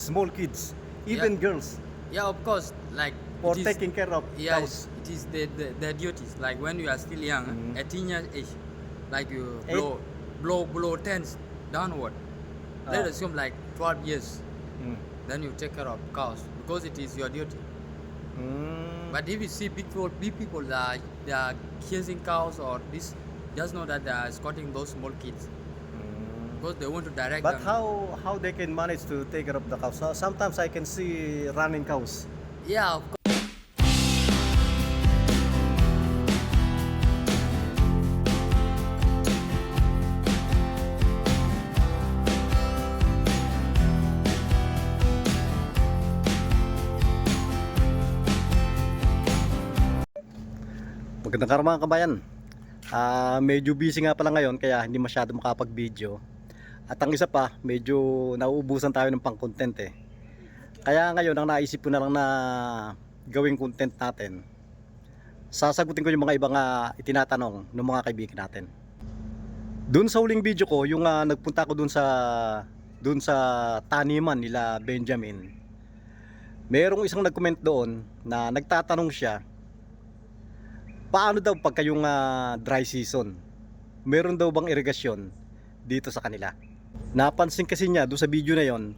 small kids, Yeah. even girls, Yeah, of course. Like for it is, taking care of yeah, cows. it is their duties. Like when you are still young, Mm. 18 years age, like you Eight- blow tens downward. Let's Ah. assume like 12 years, Mm. then you take care of cows because it is your duty. Mm. But if you see big people that they are chasing cows or this, just know that they are escorting those small kids Mm. because they want to direct But them. how they can manage to take care of the cows? So sometimes I can see running cows. Yeah, of course. Magandang araw mga kabayan. Medyo busy nga pala ngayon kaya hindi masyado makapag-video. At ang isa pa, medyo nauubusan tayo ng pang-content eh. Kaya ngayon ang naisip ko na lang na gawing content natin. Sasagutin ko yung mga ibang itinatanong ng mga kaibigan natin. Doon sa huling video ko, yung nagpunta ko doon sa taniman nila Benjamin. Merong isang nag-comment doon na nagtatanong siya, paano daw pagka yung dry season? Meron daw bang irigasyon dito sa kanila? Napansin kasi niya doon sa video na yon,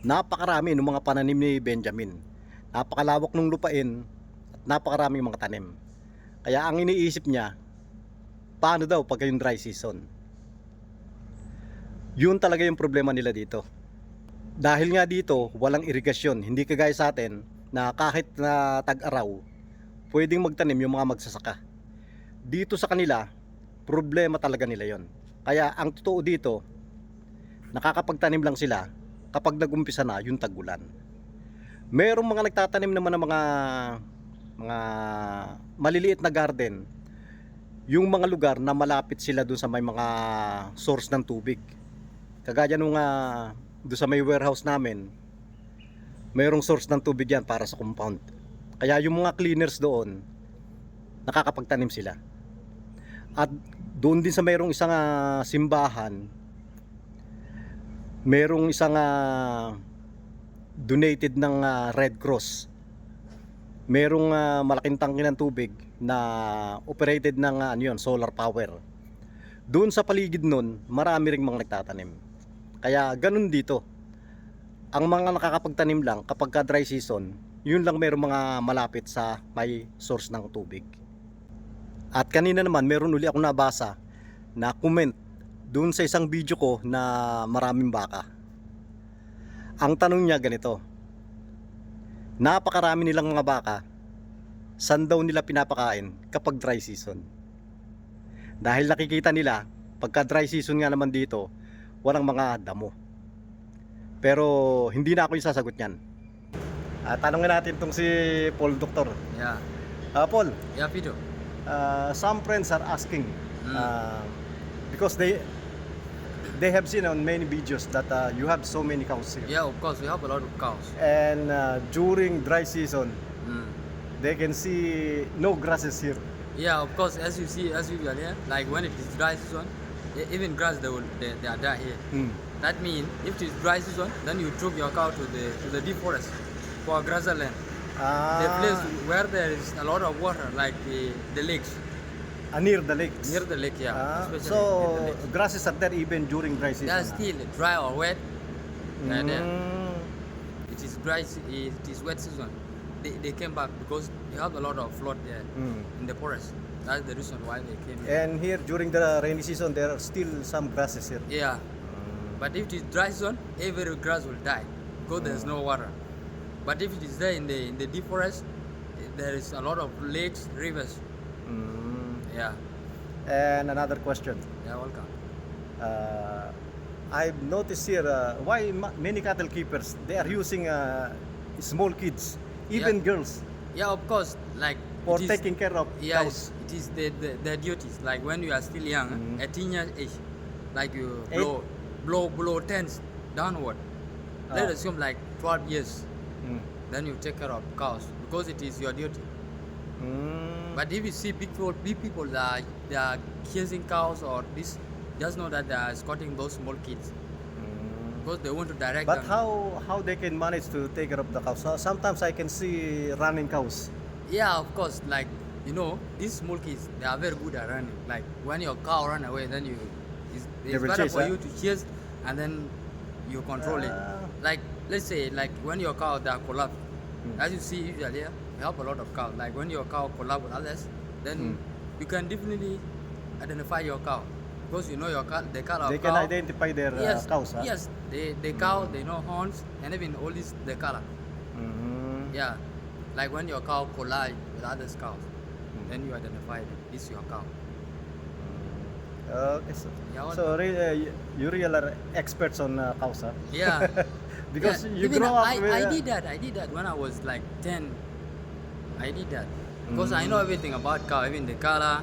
napakarami ng mga pananim ni Benjamin. Napakalawak ng lupain at napakaraming mga tanim. Kaya ang iniisip niya, paano daw pagka yung dry season? Yun talaga yung problema nila dito. Dahil nga dito, walang irigasyon. Hindi kagaya sa atin na kahit na tag-araw, pwedeng magtanim yung mga magsasaka. Dito sa kanila, problema talaga nila yon. Kaya ang totoo dito, nakakapagtanim lang sila kapag nag-umpisa na yung tag-ulan. Merong mga nagtatanim naman ng mga maliliit na garden, yung mga lugar na malapit sila doon sa may mga source ng tubig. Kagaya nung doon sa may warehouse namin, mayroong source ng tubig yan para sa compound. Kaya yung mga cleaners doon, nakakapagtanim sila. At doon din sa mayroong isang simbahan, mayroong isang donated ng Red Cross. Mayroong malaking tangke ng tubig na operated ng solar power. Doon sa paligid nun, marami ring mga nagtatanim. Kaya ganun dito. Ang mga nakakapagtanim lang kapag ka dry season, yun lang mayroong mga malapit sa may source ng tubig. At kanina naman meron uli akong nabasa na comment doon sa isang video ko na maraming baka. Ang tanong niya ganito, napakarami nilang mga baka, saan daw nila pinapakain kapag dry season? Dahil nakikita nila pagka dry season nga naman dito, walang mga damo. Pero hindi na ako yung sasagot niyan. Tanongin natin tong si Paul, Doktor. Yeah. Paul, Yeah, Peter. some friends are asking because they have seen on many videos that you have so many cows here. Yeah, of course, we have a lot of cows. And during dry season, Mm. they can see no grasses here. Yeah, of course, as you see, as usual, yeah. Like when it is dry season, even grass they are there here. Mm. That means if it is dry season, then you took your cow to the deep forest for grassland. The place where there is a lot of water, like the lakes, Near the lakes. near the lake, yeah. Especially So near the lakes. grasses are there even during dry season. They are still dry or wet. They are there. Mm. It is dry, it is wet season. They came back because you have a lot of flood there Mm. in the forest. That's the reason why they came here. And here during the rainy season, there are still some grasses here. Yeah. But if it is dry season, every grass will die because there's no water. But if it is there in the deep forest, there is a lot of lakes, rivers. Mm. Yeah. And another question. Yeah, welcome. I've noticed here why many cattle keepers they are using small kids, even Yeah. girls, Yeah, of course. Like for it is, taking care of yeah, cows. it is their duties. Like when you are still young, Mhm. 18 years age, like you Eight. blow tens downward. Let's assume like 12 years, Mm. then you take care of cows because it is your duty. Mm. But if you see big people that they are chasing cows or this, just know that they are escorting those small kids Mm. because they want to direct But them. how they can manage to take care of the cows? So sometimes I can see running cows. Yeah, of course. Like, you know, these small kids, they are very good at running. Like when your cow run away, then They it's will better chase, for huh? you to chase and then you control it. Ah. Like let's say like when your cow they are collapsed, Hmm. as you see usually, we have a lot of cows. Like when your cow collapse with others, then Hmm. you can definitely identify your cow because you know your cow, the color They of can cow. identify their Yes, cows, huh? yes. The cow, they know horns and even all this the color. Mhm. Yeah, like when your cow collide with others cows, then you identify them. This is your cow. Okay, Yeah, what- so you really are experts on cows, huh? Yeah. Because Yeah, you even grow up with. I did that. I did that when I was like 10. I did that because I know everything about cow, even the color,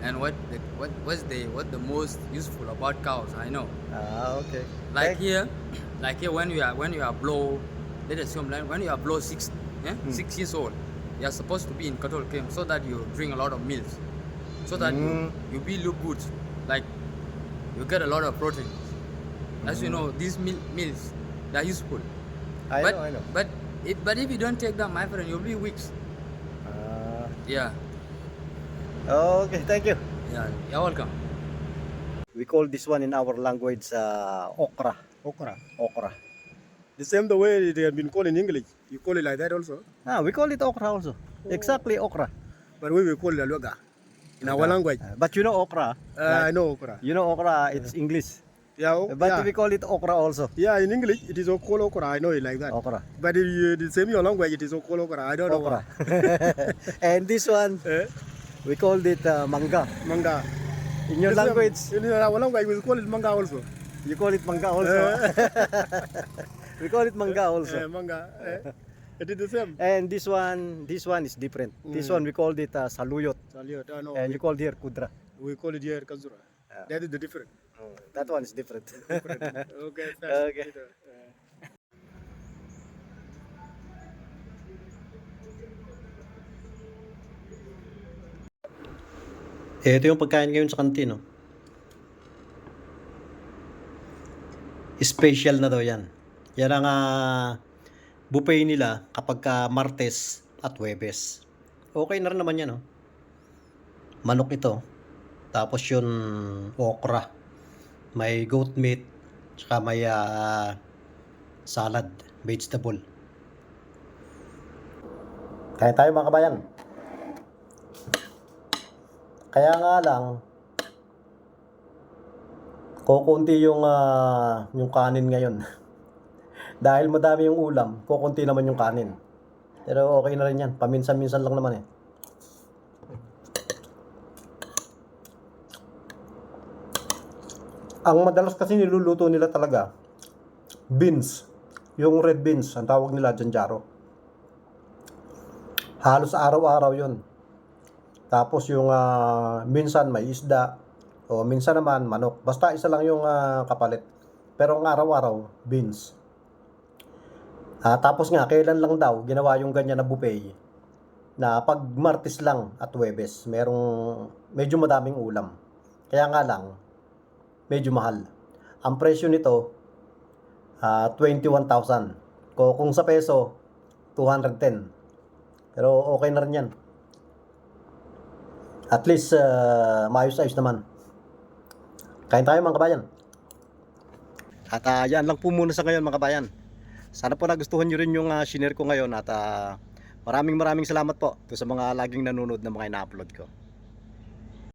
and what the most useful about cows. I know. Okay. Like here, like here when you are below, let us assume like when you are below 6 years old, you are supposed to be in cattle camp so that you drink a lot of milk, so that you be look good, like you get a lot of protein. As you know, these meals they are useful. I know. But if you don't take them, my friend, you'll be weak. Yeah, Okay, thank you. yeah, you're welcome. We call this one in our language okra. Okra. Okra. The same the way it has been called in English. You call it like that also. We call it okra also. Exactly okra. But we will call it alwaga in our language. But you know okra? I know okra. You know okra, it's English. Yeah, But yeah. we call it okra also. Yeah, in English it is called okra. I know it like that. Okra. But if you, the same your language, it is called okra. I don't know Okra. what. And this one, Eh? we called it manga. Manga. In your The same- language, In our language, we call it manga also. you call it manga also. We call it manga also. Manga. It is the same. And this one is different. This one we called it saluyot. Salute. I know. And you called here kudra. We call it here kazura. That is the difference. That one is different. Okay. Okay. Ito yung pagkain ngayon sa kantin, no? Special na daw yan. Yan ang buffet nila kapag Martes at Huwebes. Okay na rin naman yan, no? Manok ito. Tapos yun okra. May goat meat. Tsaka may salad. Vegetable. Kaya tayo mga kabayan. Kaya nga lang, kukunti yung kanin ngayon. Dahil madami yung ulam, kukunti naman yung kanin. Pero okay na rin yan. Paminsan-minsan lang naman eh. Ang madalas kasi niluluto nila talaga, beans. Yung red beans, ang tawag nila janjaro. Halos araw-araw yun. Tapos yung minsan may isda, o minsan naman manok. Basta isa lang yung kapalit. Pero ang araw-araw, beans. Tapos nga, kailan lang daw ginawa yung ganyan na buffet na pag Martes lang at Huwebes, medyo madaming ulam. Kaya nga lang, medyo mahal. Ang presyo nito, 21,000. Kung sa peso, 210. Pero okay na rin yan. At least, maayos-ayos naman. Kain tayo mga kabayan. At yan lang po muna sa ngayon mga kabayan. Sana po nagustuhan nyo rin yung shinare ko ngayon. At maraming salamat po sa mga laging nanonood na mga ina-upload ko.